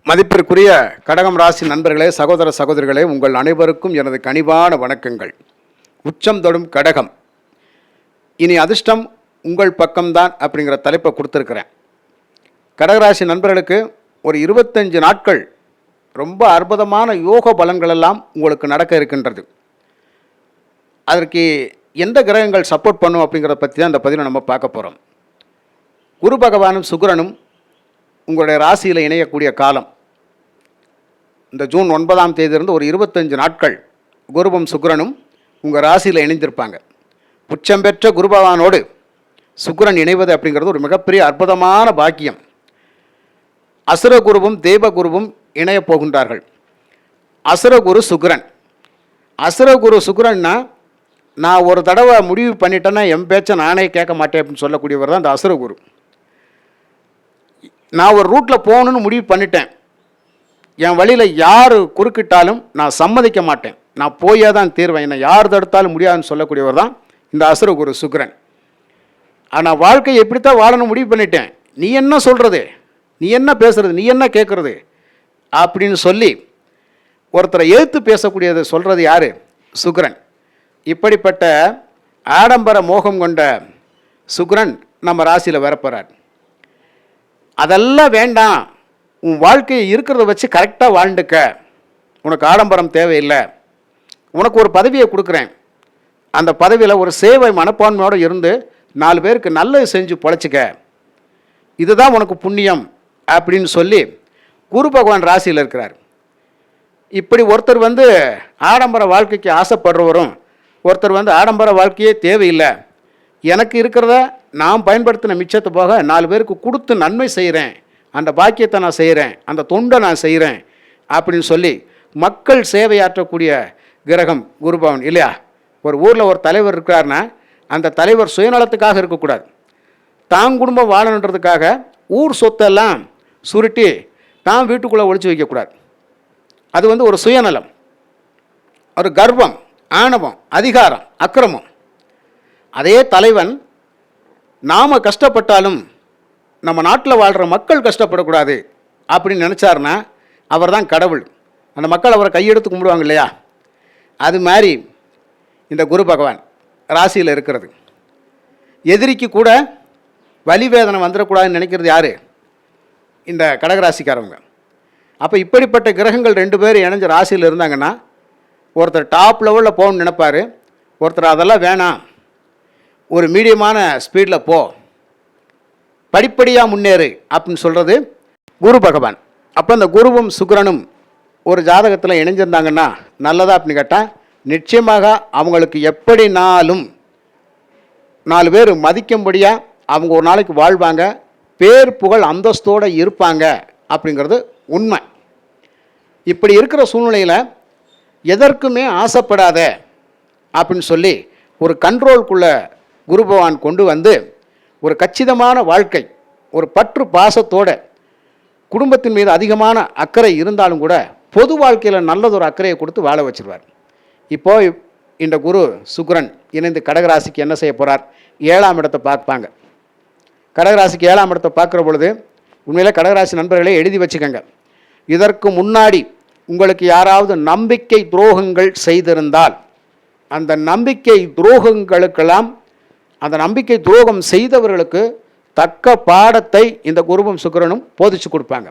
மதிப்பிற்குரிய கடகம் ராசி நண்பர்களே, சகோதர சகோதரிகளே, உங்கள் அனைவருக்கும் எனது கனிவான வணக்கங்கள். உச்சம் தொடும் கடகம், இனி அதிர்ஷ்டம் உங்கள் பக்கம்தான் அப்படிங்கிற தலைப்பை கொடுத்துருக்கிறேன். கடகராசி நண்பர்களுக்கு ஒரு 25 நாட்கள் ரொம்ப அற்புதமான யோக பலன்களெல்லாம் உங்களுக்கு நடக்க இருக்கின்றது. அதற்கு எந்த கிரகங்கள் சப்போர்ட் பண்ணும் அப்படிங்கிறத பற்றி தான் இந்த பதிவில் நம்ம பார்க்க போகிறோம். குரு பகவானும் சுக்கிரனும் உங்களுடைய ராசியில் இணையக்கூடிய காலம் இந்த ஜூன் 9ஆம் தேதியிலிருந்து ஒரு 25 நாட்கள் குருவும் சுக்கிரனும் உங்கள் ராசியில் இணைந்திருப்பாங்க. உச்சம் பெற்ற குரு பகவானோடு சுக்கிரன் இணைவது அப்படிங்கிறது ஒரு மிகப்பெரிய அற்புதமான பாக்கியம். அசுரகுருவும் தேவகுருவும் இணையப் போகின்றார்கள். அசுரகுரு சுக்கிரன். அசுரகுரு சுக்கிரன்னா, நான் ஒரு தடவை முடிவு பண்ணிட்டேன்னா என் பேச்சை நானே கேட்க மாட்டேன் அப்படின்னு சொல்லக்கூடியவர் தான் இந்த அசுரகுரு. நான் ஒரு ரூட்டில் போகணுன்னு முடிவு பண்ணிட்டேன், என் வழியில் யார் குறுக்கிட்டாலும் நான் சம்மதிக்க மாட்டேன், நான் போயே தான் தீர்வேன், என்னை யார் தடுத்தாலும் முடியாதுன்னு சொல்லக்கூடியவர் தான் இந்த அசுரகுரு சுக்கிரன். ஆனால் வாழ்க்கையை எப்படித்தான் வாழணும் முடிவு பண்ணிட்டேன், நீ என்ன சொல்கிறது, நீ என்ன பேசுறது, நீ என்ன கேட்குறது அப்படின்னு சொல்லி ஒருத்தரை எழுத்து பேசக்கூடியதை சொல்கிறது யார்? சுக்கிரன். இப்படிப்பட்ட ஆடம்பர மோகம் கொண்ட சுக்கிரன் நம்ம ராசியில் வரப்போகிறார். அதெல்லாம் வேண்டாம், உன் வாழ்க்கையை இருக்கிறத வச்சு கரெக்டாக வாழ்ந்துக்க, உனக்கு ஆடம்பரம் தேவையில்லை, உனக்கு ஒரு பதவியை கொடுக்குறேன், அந்த பதவியில் ஒரு சேவை மனப்பான்மையோடு இருந்து 4 பேருக்கு நல்லது செஞ்சு பொழைச்சிக்க, இதுதான் உனக்கு புண்ணியம் அப்படின்னு சொல்லி குரு பகவான் ராசியில் இருக்கிறார். இப்படி ஒருத்தர் ஆடம்பர வாழ்க்கைக்கு ஆசைப்படுறவரும், ஒருத்தர் ஆடம்பர வாழ்க்கையே தேவையில்லை, எனக்கு இருக்கிறத நான் பயன்படுத்தின மிச்சத்தை போக 4 பேருக்கு கொடுத்து நன்மை செய்கிறேன், அந்த பாக்கியத்தை நான் செய்கிறேன், அந்த தொண்டை நான் செய்கிறேன் அப்படின்னு சொல்லி மக்கள் சேவையாற்றக்கூடிய கிரகம் குரு பகவான் இல்லையா? ஒரு ஊரில் ஒரு தலைவர் இருக்கிறாருன்னா அந்த தலைவர் சுயநலத்துக்காக இருக்கக்கூடாது, தான் குடும்பம் வாழணுன்றதுக்காக ஊர் சொத்தெல்லாம் சுருட்டி தான் வீட்டுக்குள்ளே ஒழிச்சு வைக்கக்கூடாது. அது ஒரு சுயநலம், ஒரு கர்வம், ஆணவம், அதிகாரம், அக்கிரமம். அதே தலைவன் நாம் கஷ்டப்பட்டாலும் நம்ம நாட்டில் வாழ்கிற மக்கள் கஷ்டப்படக்கூடாது அப்படின்னு நினச்சாருன்னா அவர் தான் கடவுள். அந்த மக்கள் அவரை கையெடுத்து கும்பிடுவாங்க இல்லையா? அது மாதிரி இந்த குரு பகவான் ராசியில் இருக்கிறது. எதிரிக்கு கூட வலி வேதனை வந்துடக்கூடாதுன்னு நினைக்கிறது யார்? இந்த கடகராசிக்காரவங்க. அப்போ இப்படிப்பட்ட கிரகங்கள் 2 பேர் இணைஞ்ச ராசியில் இருந்தாங்கன்னா ஒருத்தர் டாப் லெவலில் போகணும்னு நினைப்பார், ஒருத்தர் அதெல்லாம் வேணாம், ஒரு மீடியமான ஸ்பீடில் போ, படிப்படியாக முன்னேறு அப்படின்னு சொல்கிறது குரு பகவான். அப்போ இந்த குருவும் சுக்கிரனும் ஒரு ஜாதகத்தில் இணைஞ்சிருந்தாங்கன்னா நல்லதா அப்படின்னு கேட்டால், நிச்சயமாக அவங்களுக்கு எப்படினாலும் 4 பேர் மதிக்கும்படியாக அவங்க ஒரு நாளைக்கு வாழ்வாங்க, பேர் புகழ் அந்தஸ்தோடு இருப்பாங்க அப்படிங்கிறது உண்மை. இப்படி இருக்கிற சூழ்நிலையில் எதற்குமே ஆசைப்படாத அப்படின்னு சொல்லி ஒரு கண்ட்ரோல்குள்ளே குரு பகவான் கொண்டு வந்து ஒரு கச்சிதமான வாழ்க்கை, ஒரு பற்று பாசத்தோட, குடும்பத்தின் மீது அதிகமான அக்கறை இருந்தாலும் கூட பொது வாழ்க்கையில் நல்லதொரு அக்கறையை கொடுத்து வாழ வச்சிருவார். இப்போது இந்த குரு சுக்கிரன் இணைந்து கடகராசிக்கு என்ன செய்ய போகிறார்? 7ஆம் இடத்தை பார்ப்பாங்க. கடகராசிக்கு 7ஆம் இடத்தை பார்க்குற பொழுது உண்மையில் கடகராசி நண்பர்களே எழுதி வச்சுக்கோங்க, இதற்கு முன்னாடி உங்களுக்கு யாராவது நம்பிக்கை துரோகங்கள் செய்திருந்தால் அந்த நம்பிக்கை துரோகங்களுக்கெல்லாம், அந்த நம்பிக்கை துரோகம் செய்தவர்களுக்கு தக்க பாடத்தை இந்த குருவும் சுக்கிரனும் போதிச்சு கொடுப்பாங்க.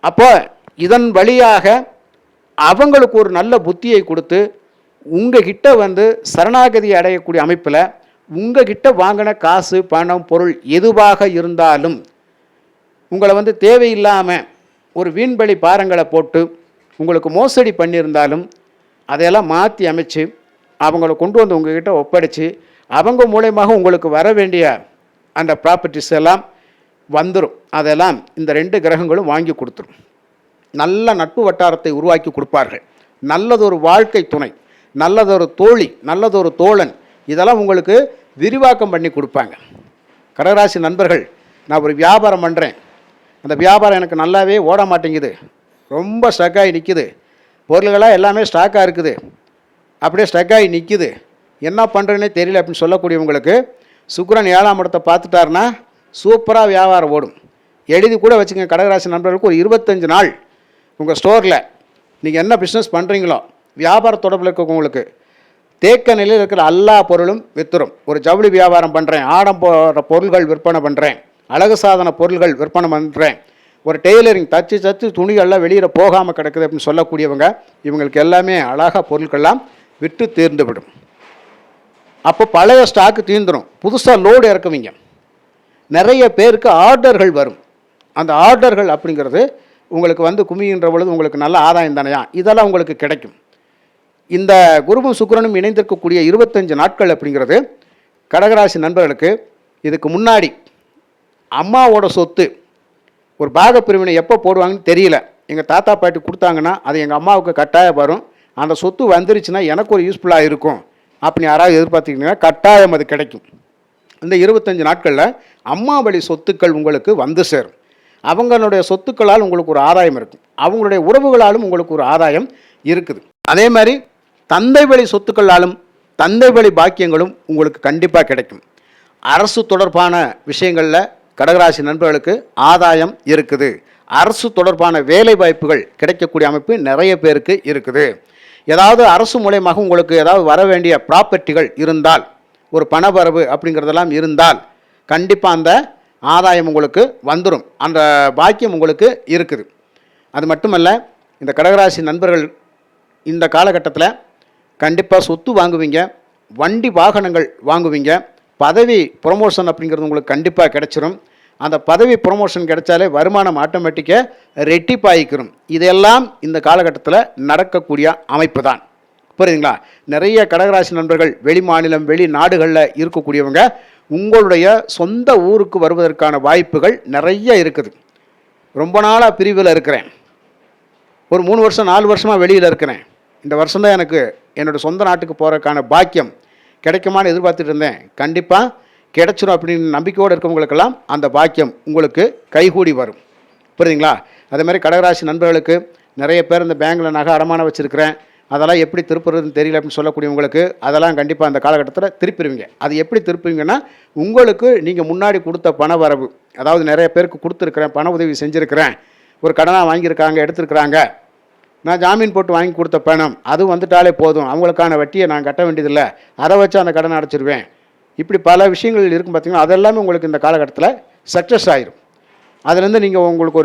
அப்போ இதன் வழியாக அவங்களுக்கு ஒரு நல்ல புத்தியை கொடுத்து உங்ககிட்ட சரணாகதி அடையக்கூடிய அமைப்பில் உங்ககிட்ட வாங்கின காசு, பணம், பொருள் எதுவாக இருந்தாலும் உங்களை தேவையில்லாமல் ஒரு வீண்பலி பாரங்களை போட்டு உங்களுக்கு மோசடி பண்ணியிருந்தாலும் அதையெல்லாம் மாற்றி அமைச்சு அவங்கள கொண்டு வந்து உங்ககிட்ட ஒப்படைச்சு அவங்க மூலயமாக உங்களுக்கு வர வேண்டிய அந்த ப்ராப்பர்ட்டிஸ் எல்லாம் வந்துடும். அதெல்லாம் இந்த 2 கிரகங்களும் வாங்கி கொடுத்துரும். நல்ல நட்பு வட்டாரத்தை உருவாக்கி கொடுப்பார்கள். நல்லதொரு வாழ்க்கை துணை, நல்லதொரு தோழி, நல்லதொரு தோழன், இதெல்லாம் உங்களுக்கு விரிவாக்கம் பண்ணி கொடுப்பாங்க. கடகராசி நண்பர்கள், நான் ஒரு வியாபாரம் பண்ணுறேன், அந்த வியாபாரம் எனக்கு நல்லாவே ஓட மாட்டேங்குது, ரொம்ப ஸ்டக்காகி நிற்குது, பொருள்களாக எல்லாமே ஸ்டாக்காக இருக்குது, அப்படியே ஸ்டக்காகி நிற்குது, என்ன பண்ணுறேன்னே தெரியல அப்படின்னு சொல்லக்கூடியவங்களுக்கு சுக்கிரன் 7ஆம் இடத்தை பார்த்துட்டாருன்னா சூப்பராக வியாபாரம் ஓடும். எழுதி கூட வச்சுங்க. கடகராசி நண்பர்களுக்கு ஒரு 25 நாள் உங்கள் ஸ்டோரில் நீங்கள் என்ன பிஸ்னஸ் பண்ணுறீங்களோ, வியாபார தொடர்பில் இருக்கவங்களுக்கு தேக்க நிலையில் இருக்கிற எல்லா பொருளும் வித்துரும். ஒரு ஜவுளி வியாபாரம் பண்ணுறேன், ஆடம் போடுற பொருள்கள் விற்பனை பண்ணுறேன், அழகு சாதன பொருள்கள் விற்பனை பண்ணுறேன், ஒரு டெய்லரிங் தச்சு துணிகள்லாம் வெளியில் போகாமல் கிடக்குது அப்படின்னு சொல்லக்கூடியவங்க, இவங்களுக்கு எல்லாமே அழகாக பொருட்கள்லாம் விற்று தீர்ந்து விடும். அப்போ பழைய ஸ்டாக்கு தீர்ந்துடும், புதுசாக லோடு இறக்குவீங்க. நிறைய பேருக்கு ஆர்டர்கள் வரும். அந்த ஆர்டர்கள் அப்படிங்கிறது உங்களுக்கு வந்து குமிகின்ற பொழுது உங்களுக்கு நல்ல ஆதாயம் தானையா, இதெல்லாம் உங்களுக்கு கிடைக்கும். இந்த குருவும் சுக்கிரனும் இணைந்திருக்கக்கூடிய 25 நாட்கள் அப்படிங்கிறது கடகராசி நண்பர்களுக்கு இதுக்கு முன்னாடி அம்மாவோட சொத்து ஒரு பாகப்பிரிவினை எப்போ போடுவாங்கன்னு தெரியல. எங்கள் தாத்தா பாட்டி கொடுத்தாங்கன்னா அது எங்கள் அம்மாவுக்கு கட்டாயம் வரும். அந்த சொத்து வந்துருச்சுன்னா எனக்கு ஒரு யூஸ்ஃபுல்லாக இருக்கும் அப்படி யாராவது எதிர்பார்த்தீங்கன்னா கட்டாயம் அது கிடைக்கும். இந்த 25 நாட்களில் அம்மா வழி சொத்துக்கள் உங்களுக்கு வந்து சேரும். அவங்களுடைய சொத்துக்களால் உங்களுக்கு ஒரு ஆதாயம் இருக்கும், அவங்களுடைய உறவுகளாலும் உங்களுக்கு ஒரு ஆதாயம் இருக்குது. அதே மாதிரி தந்தை வழி சொத்துக்களாலும் தந்தை வழி பாக்கியங்களும் உங்களுக்கு கண்டிப்பாக கிடைக்கும். அரசு தொடர்பான விஷயங்களில் கடகராசி நண்பர்களுக்கு ஆதாயம் இருக்குது. அரசு தொடர்பான வேலை வாய்ப்புகள் கிடைக்கக்கூடிய அமைப்பு நிறைய பேருக்கு இருக்குது. ஏதாவது அரசு மூலயமாக உங்களுக்கு ஏதாவது வர வேண்டிய ப்ராப்பர்ட்டிகள் இருந்தால், ஒரு பணவரவு அப்படிங்கிறதெல்லாம் இருந்தால் கண்டிப்பாக அந்த ஆதாயம் உங்களுக்கு வந்துடும், அந்த பாக்கியம் உங்களுக்கு இருக்குது. அது மட்டுமல்ல, இந்த கடகராசி நண்பர்கள் இந்த காலகட்டத்தில் கண்டிப்பாக சொத்து வாங்குவீங்க, வண்டி வாகனங்கள் வாங்குவீங்க, பதவி ப்ரொமோஷன் அப்படிங்கிறது உங்களுக்கு கண்டிப்பாக கிடைச்சிரும். அந்த பதவி ப்ரொமோஷன் கிடைச்சாலே வருமானம் ஆட்டோமேட்டிக்காக ரெட்டிப்பாயிக்கிறோம். இதெல்லாம் இந்த காலகட்டத்தில் நடக்கக்கூடிய அமைப்பு தான். புரியுதுங்களா? நிறைய கடகராசி நண்பர்கள் வெளி மாநிலம் வெளி நாடுகளில் இருக்கக்கூடியவங்க உங்களுடைய சொந்த ஊருக்கு வருவதற்கான வாய்ப்புகள் நிறைய இருக்குது. ரொம்ப நாளாக பிரிவில் இருக்கிறேன், ஒரு 3 வருஷம் 4 வருஷமாக வெளியில் இருக்கிறேன், இந்த வருஷம்தான் எனக்கு என்னோடய சொந்த நாட்டுக்கு போகிறதுக்கான பாக்கியம் கிடைக்குமான்னு எதிர்பார்த்துட்டு இருந்தேன், கண்டிப்பாக கிடைச்சிடும் அப்படின்னு நம்பிக்கையோடு இருக்கவங்களுக்கெல்லாம் அந்த பாக்கியம் உங்களுக்கு கைகூடி வரும். புரியுதுங்களா? அதே மாதிரி கடகராசி நண்பர்களுக்கு நிறைய பேர் இந்த பேங்கில் நகை அடமானம் வச்சுருக்கிறேன், அதெல்லாம் எப்படி திருப்புறதுன்னு தெரியல அப்படின்னு சொல்லக்கூடியவங்களுக்கு அதெல்லாம் கண்டிப்பாக அந்த காலகட்டத்தில் திருப்பிடுவீங்க. அது எப்படி திருப்புவீங்கன்னா, உங்களுக்கு நீங்கள் முன்னாடி கொடுத்த பண வரவு, அதாவது நிறைய பேருக்கு கொடுத்துருக்குறேன், பண உதவி செஞ்சுருக்கிறேன், ஒரு கடனாக வாங்கியிருக்காங்க எடுத்துருக்குறாங்க, நான் ஜாமீன் போட்டு வாங்கி கொடுத்த பணம் அது வந்துட்டாலே போதும், அவங்களுக்கான வட்டியை நான் கட்ட வேண்டியதில்லை, அதை வச்சு அந்த கடனை அடைச்சிருவேன். இப்படி பல விஷயங்கள் இருக்கும் பார்த்திங்கன்னா, அதெல்லாமே உங்களுக்கு இந்த காலகட்டத்தில் சக்ஸஸ் ஆகிடும். அதுலேருந்து நீங்கள் உங்களுக்கு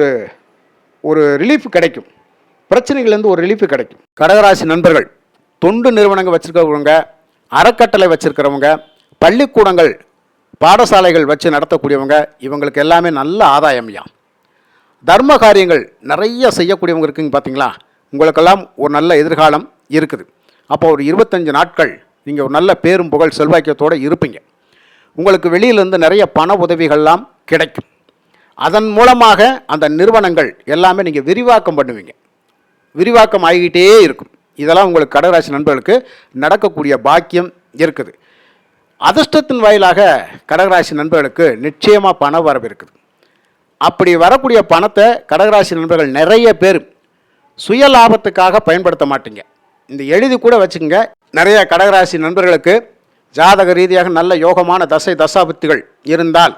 ஒரு ரிலீஃப் கிடைக்கும், பிரச்சனைகள்லேருந்து ஒரு ரிலீஃப் கிடைக்கும். கடகராசி நண்பர்கள் தொண்டு நிறுவனங்கள் வச்சுருக்கிறவங்க, அறக்கட்டளை வச்சுருக்கிறவங்க, பள்ளிக்கூடங்கள் பாடசாலைகள் வச்சு நடத்தக்கூடியவங்க, இவங்களுக்கு எல்லாமே நல்ல ஆதாயம்யா. தர்ம காரியங்கள் நிறைய செய்யக்கூடியவங்க இருக்குங்க பார்த்தீங்களா, உங்களுக்கெல்லாம் ஒரு நல்ல எதிர்காலம் இருக்குது. அப்போ ஒரு 25 நாட்கள் நீங்கள் ஒரு நல்ல பேரும் புகழ் செல்வாக்கியத்தோடு இருப்பீங்க. உங்களுக்கு வெளியிலேருந்து நிறைய பண உதவிகள்லாம் கிடைக்கும். அதன் மூலமாக அந்த நிறுவனங்கள் எல்லாமே நீங்கள் விரிவாக்கம் பண்ணுவீங்க, விரிவாக்கம் ஆகிக்கிட்டே இருக்கும். இதெல்லாம் உங்களுக்கு கடகராசி நண்பர்களுக்கு நடக்கக்கூடிய பாக்கியம் இருக்குது. அதிர்ஷ்டத்தின் வாயிலாக கடகராசி நண்பர்களுக்கு நிச்சயமாக பண வரவு இருக்குது. அப்படி வரக்கூடிய பணத்தை கடகராசி நண்பர்கள் நிறைய பேர் சுய லாபத்துக்காக பயன்படுத்த மாட்டீங்க. இந்த எழுதி கூட வச்சுக்கோங்க. நிறைய கடகராசி நண்பர்களுக்கு ஜாதக ரீதியாக நல்ல யோகமான தசாபுத்திகள் இருந்தால்,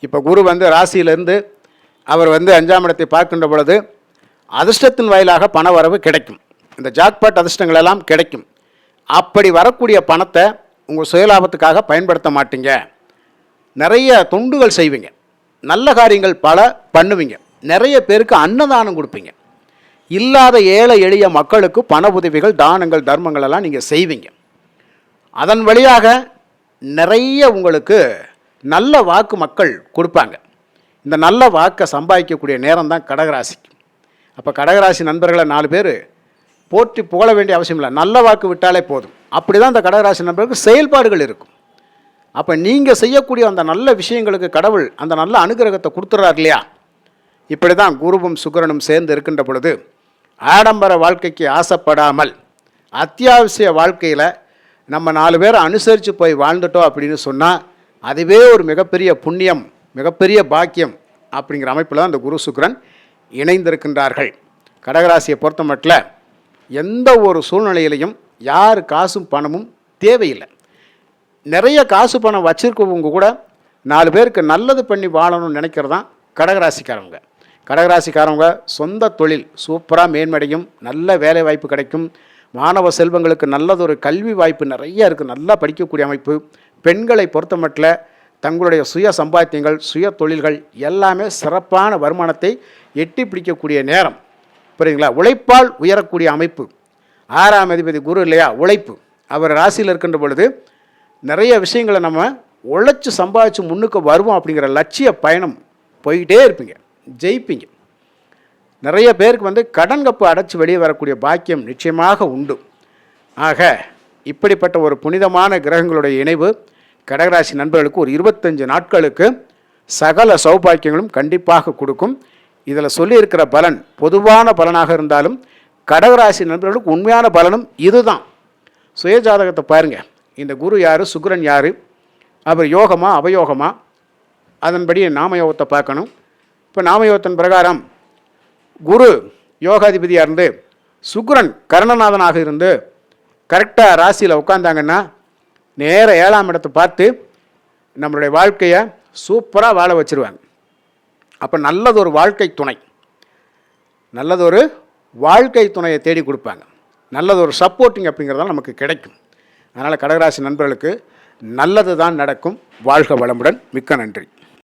இப்போ குரு ராசியிலிருந்து அவர் 5ஆம் இடத்தை பார்க்கின்ற பொழுது அதிர்ஷ்டத்தின் வாயிலாக பண வரவு கிடைக்கும். இந்த ஜாக்பாட் அதிர்ஷ்டங்கள் எல்லாம் கிடைக்கும். அப்படி வரக்கூடிய பணத்தை உங்கள் சுயலாபத்துக்காக பயன்படுத்த மாட்டீங்க. நிறைய தொண்டுகள் செய்வீங்க, நல்ல காரியங்கள் பல பண்ணுவீங்க, நிறைய பேருக்கு அன்னதானம் கொடுப்பீங்க, இல்லாத ஏழை எளிய மக்களுக்கு பண உதவிகள் தானங்கள் தர்மங்கள் எல்லாம் நீங்கள் செய்வீங்க. அதன் வழியாக நிறைய உங்களுக்கு நல்ல வாக்கு மக்கள் கொடுப்பாங்க. இந்த நல்ல வாக்கை சம்பாதிக்கக்கூடிய நேரம் தான் கடகராசிக்கு. அப்போ கடகராசி நண்பர்களை 4 பேர் போற்றி புகழ வேண்டிய அவசியம் இல்லை, நல்ல வாக்கு விட்டாலே போதும். அப்படி தான் இந்த கடகராசி நண்பர்களுக்கு செயல்பாடுகள் இருக்கும். அப்போ நீங்கள் செய்யக்கூடிய அந்த நல்ல விஷயங்களுக்கு கடவுள் அந்த நல்ல அனுகிரகத்தை கொடுத்துட்றாரு இல்லையா? இப்படி தான் குருவும் சுக்கிரனும் சேர்ந்து இருக்கின்ற பொழுது ஆடம்பர வாழ்க்கைக்கு ஆசைப்படாமல் அத்தியாவசிய வாழ்க்கையில் நம்ம 4 பேரை அனுசரித்து போய் வாழ்ந்துட்டோம் அப்படின்னு சொன்னால் அதுவே ஒரு மிகப்பெரிய புண்ணியம், மிகப்பெரிய பாக்கியம் அப்படிங்கிற அமைப்பில் தான் அந்த குரு சுக்கிரன் இணைந்திருக்கின்றார்கள். கடகராசியை பொறுத்த மட்டும் எந்த ஒரு சூழ்நிலையிலையும் யார் காசும் பணமும் தேவையில்லை. நிறைய காசு பணம் வச்சுருக்கவங்க கூட 4 பேருக்கு நல்லது பண்ணி வாழணும்னு நினைக்கிறது தான் கடகராசிக்காரவங்க. கடகராசிக்காரவங்க சொந்த தொழில் சூப்பராக மேன்மடையும், நல்ல வேலை வாய்ப்பு கிடைக்கும், மாணவ செல்வங்களுக்கு நல்லதொரு கல்வி வாய்ப்பு நிறைய இருக்குது, நல்லா படிக்கக்கூடிய அமைப்பு. பெண்களை பொறுத்தமட்டில் தங்களுடைய சுய சம்பாத்தியங்கள், சுய தொழில்கள் எல்லாமே சிறப்பான வருமானத்தை எட்டி பிடிக்கக்கூடிய நேரம். புரியுதுங்களா? உழைப்பால் உயரக்கூடிய அமைப்பு. 6ஆம் அதிபதி குரு இல்லையா, உழைப்பு. அவர் ராசியில் இருக்கின்ற பொழுது நிறைய விஷயங்களை நம்ம உழைச்சி சம்பாதிச்சு முன்னுக்கு வருவோம் அப்படிங்கிற லட்சிய பயணம் போய்கிட்டே இருப்பீங்க, ஜெயிப்பீங்க. நிறைய பேருக்கு கடன் கப்பு அடைச்சி வெளியே வரக்கூடிய பாக்கியம் நிச்சயமாக உண்டு. ஆக இப்படிப்பட்ட ஒரு புனிதமான கிரகங்களுடைய இணைவு கடகராசி நண்பர்களுக்கு ஒரு 25 நாட்களுக்கு சகல சௌபாக்கியங்களும் கண்டிப்பாக கொடுக்கும். இதில் சொல்லியிருக்கிற பலன் பொதுவான பலனாக இருந்தாலும் கடகராசி நண்பர்களுக்கு உண்மையான பலனும் இதுதான். சுயஜாதகத்தை பாருங்கள். இந்த குரு யார், சுக்கிரன் யார், அவர் யோகமா அவயோகமா, அதன்படி நாமயோகத்தை பார்க்கணும். இப்போ நாமயோகத்தின் பிரகாரம் குரு யோகாதிபதியாக இருந்து சுக்கிரன் கர்ணநாதனாக இருந்து கரெக்டாக ராசியில் உட்காந்தாங்கன்னா நேர 7ஆம் இடத்தை பார்த்து நம்மளுடைய வாழ்க்கையை சூப்பராக வாழ வச்சுருவாங்க. அப்போ நல்லதொரு வாழ்க்கை துணை, நல்லதொரு வாழ்க்கை துணையை தேடி கொடுப்பாங்க, நல்லதொரு சப்போர்ட்டிங் அப்படிங்கிறதால நமக்கு கிடைக்கும். அதனால் கடகராசி நண்பர்களுக்கு நல்லது தான் நடக்கும். வாழ்க வளமுடன். மிக்க நன்றி.